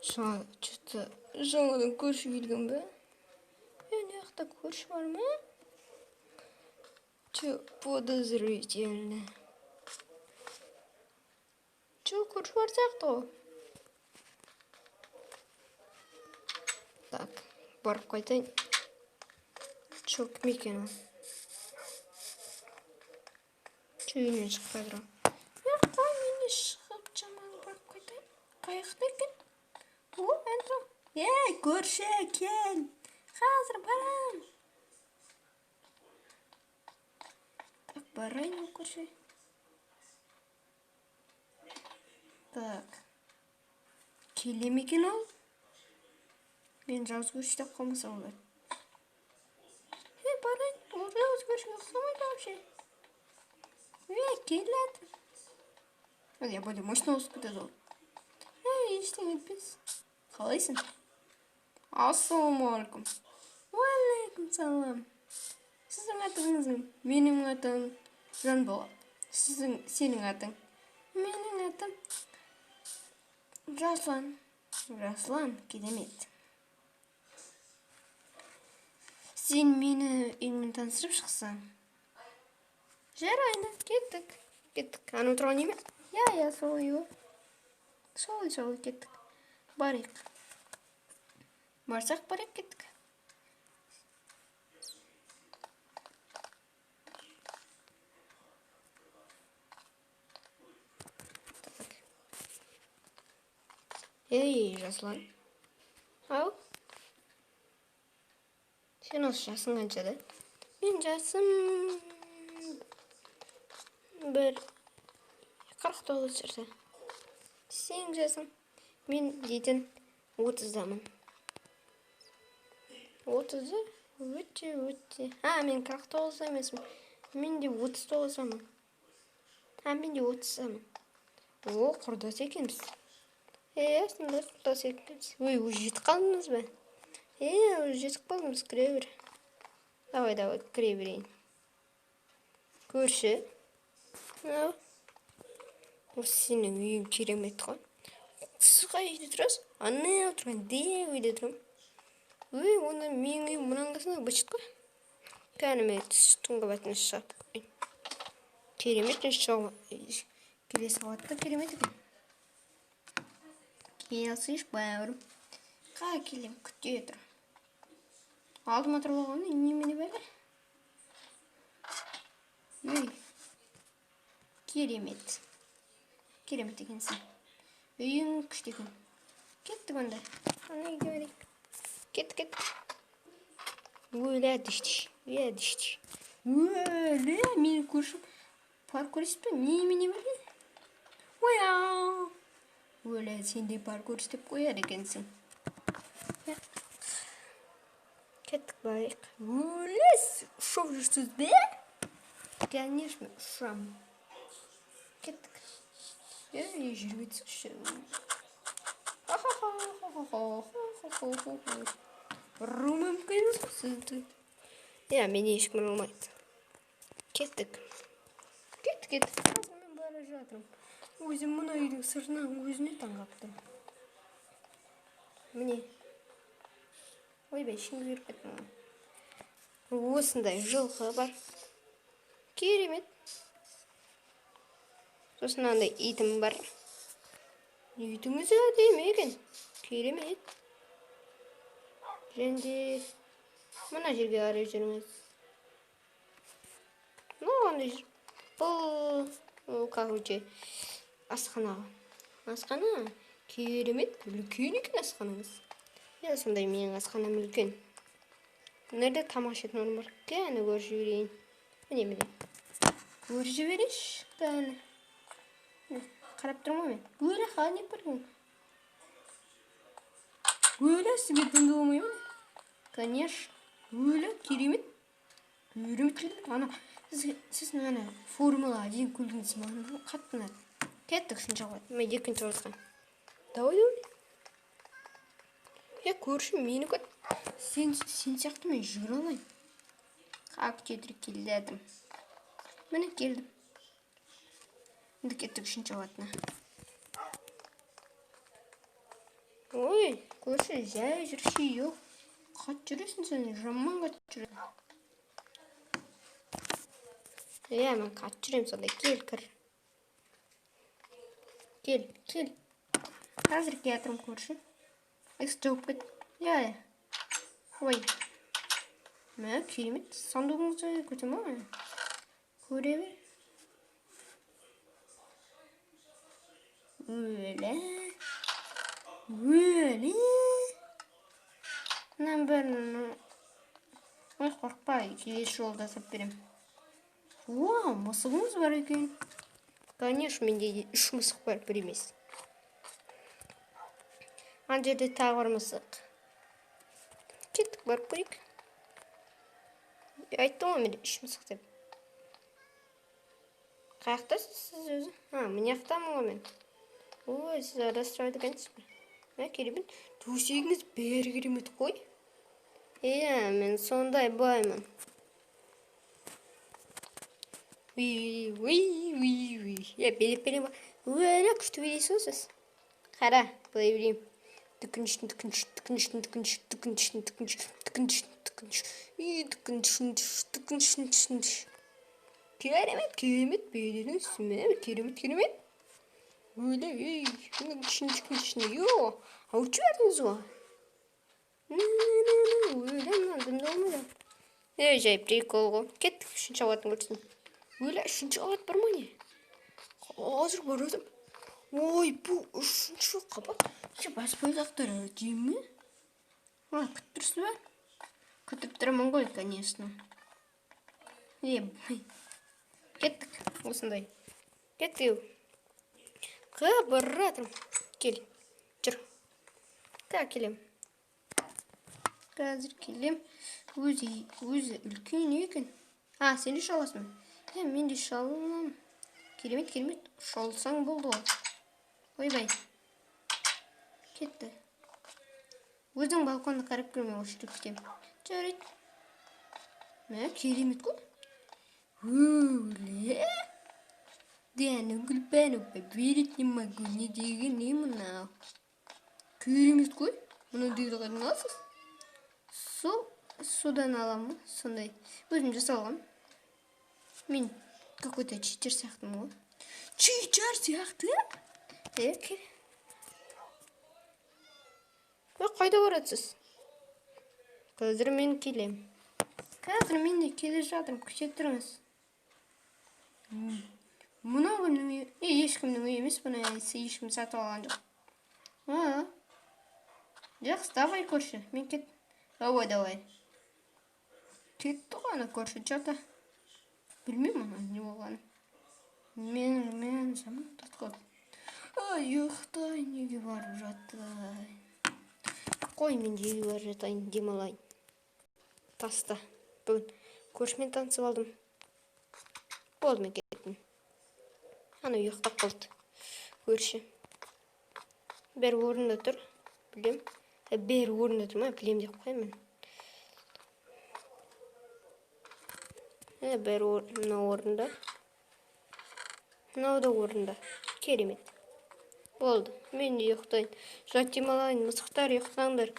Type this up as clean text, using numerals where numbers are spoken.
Жаңадан көрші келген бе? Не жақта көрші бар ма? Подозрительно. Көрші бар сияқты ғой. Так, барып қайтайын. Кім екен ол? Үйінен шықпай тұрам. Менен шығып жаман барып қайтайын. Қаяқта екен? Әнтім. Көрші, кел. Қазір барам. Так, барайын көрші. Так. Келем екен ол? Мен жауыз көрші деп қалмаса олар. Барайын. Ол жауыз көршіге ұқсамайды вообще. Келеді. Я более мощно ауысып кетеді ол. Ештеңе етпес. Қалайсың? Ассалаумағалейкум. Уағалейкум салам. Сіздің атыңыз не? Менің атым Жанболат. Сенің атың? Менің атым Жаслан. Жаслан, керемет. Сен мені үйіңмен таныстырып шықсаң. Жарайды, кеттік. Аны тұрған еме? Сол үй. Сол кеттік. Барайық. Барсақ барайық, кеттік. Жаслан. Ау? Сен осы жасың қаншада? Мен жасым 49 жүрді. Сен жасың? Мен дейтін 30-дамын. 30-ды? Өте. Мен 49 емесім. Мен де 39-дамын. Мен де 30-дамын. Құрдас екенбіз. Сонда құрдас екенбіз. Уже жетіп қалдыңыз ба? Уже жетіп қалдыңыз, кіре бер. Давай, кіре берейін. Көрші. Осы сенің үйің керемет қой. Сіз қай үйде тұрасыз? Ана отырған дей үйде тұрам. Онда менің үйім мұнаңдасына бычыт қой. Кәніме түңгі бәтіне шығып. Керемет шығып. Келесі қуатты керемет екен. Келсіш бәуірім. Қай келем күтте тұр. Алдыма тұрып алғанды немені бәлі? Керемет. Керемет екенсің. Үйің күшті екен. Кеттік онда. Ана үйге берейік. Кеттік. Діштіш. Мені көршім. Парк көресіп пе? Немене бәлі? Сенде парк көрістеп қояр екенсің. Кеттік барайық. Ұшып жүрсіз бе? Конечно, ұшам. Кеттік. Жүргетсінші. Ұру мүмкін сізді. Мен ешкім ұрылмайды. Кеттік. Мен бара жатырым. Өзім мұна үйдің сыртынан өзіне таңғаптым. Міне. Ішіңгі беріп кеттім. Осындай жылқы бар. Керемет. Сосын андай итім бар. Итіңіз әдемі екен. Керемет. Және мұна жерге қарай жүріңіз. Қандай жер? Бұл короче асхана. Керемет. Үлкен екен асханаңыз. Сондай менің асханам үлкен. Nerede тамақ ішетін орын бар? Кәні көрші берейін. Міне. Көрші берейш. Кәні. Қарап тұрмай мен. Өлі қан еп барған. Өлі сізге дінгі болмай ма? Конечно. Өлі керемет. Ана, сіз мені Формула 1 көлігіңіз маған қатты ұнады. Кеттік шынша қойды. Мен екінші орысқан. Давай. Көрші мені көт. Сен сияқты мен жүгір алайын. Қап кетіріп келдім. Міне келдім. Енді кеттік үшінші қуатына. Көрші жай жүрші жоқ. Қат жүресің сен, жаман қат жүресің. Мен қат жүрем сонда, кел кір. Кел. Қазір келатырым көрші. Есік жауып кет. Ой. Керемет. Сандуғыңызды көтем ма? Көре бер. Өлі. Мұнан бәрін қорқпа, келесі жолда сап берем. Мысығыңыз бар екен. Конечно, менде 3 мысық бар, бір емес. Ана жерде тағы бар мысық. Кеттік, барып көрейік. Айттым ғой менде 3 мысық деп. Қаяқтасыз сіз өзі? Міне ақтамын ғой мен. Сіз адастырады екенсіз бе? Керемет. Төсегіңіз бәрі керемет қой. Мен сондай баймын. Белеп-белеп. Күшті бересің сіз. Қара, былай берейін. Керемет бересің сіз. Керемет. Ауыртшы бәрдіңіз ғой. Жай прикол ғой. Кеттік, 3-ші қабатын көрсін. 3-ші қабат бар ма не? Қазір бар өтім. Бұл 3-ші қабат. Баспайлақтар деймі? Күтіп тұрсыз ба? Күтіп тұрмын ғой, конечно. Кеттік, осындай. Кеттік. Баратырым. Кел. Жүр. Келем. Қазір келем. Өзі үлкен екен. Сен де шаласың. Мен де шалам. Керемет. Шалсаң болды ғой. Ойбай. Кетті. Өзің балконда қарап көрме өшіріп кетем. Жарайды. Керемет қой. Дәні гүлбәні берет не могу, не деген не мынау. Керемет қой. Мұны дейді қайдан аласыз? Судан аламын, сондай. Өзім жасалғам. Мен какой-то читер сияқтымын ғой. Читер сияқты? Кел. Қайда барасыз? Қазір мен келем. Қазір мен де келе жатырмын, күте тұрыңыз. Мұнау кімнің үйі? Ешкімнің үйі емес, бұны ешкім сатып алған жоқ. Жақсы, давай көрші, мен кет. Давай. Кетті ғана көрші, жата. Білмеймін мұны не болғаны. Мен жаман татқып. Ұйықтай, неге барып жатайын. Қой, мен неге барып жатайын, демалайын. Таста. Бүгін көршімен танысып алдым. Болды мен кеттім. Ұйықтап қалды. Көрші. Бәрі орында тұр. Білем. Бәрі орында тұр ма? Білем деп қоймен. Бәрі орында. Мынау да орында. Керемет. Болды. Мен де ұйықтайын. Жат демалайын. Мысықтар ұйықтаңдар.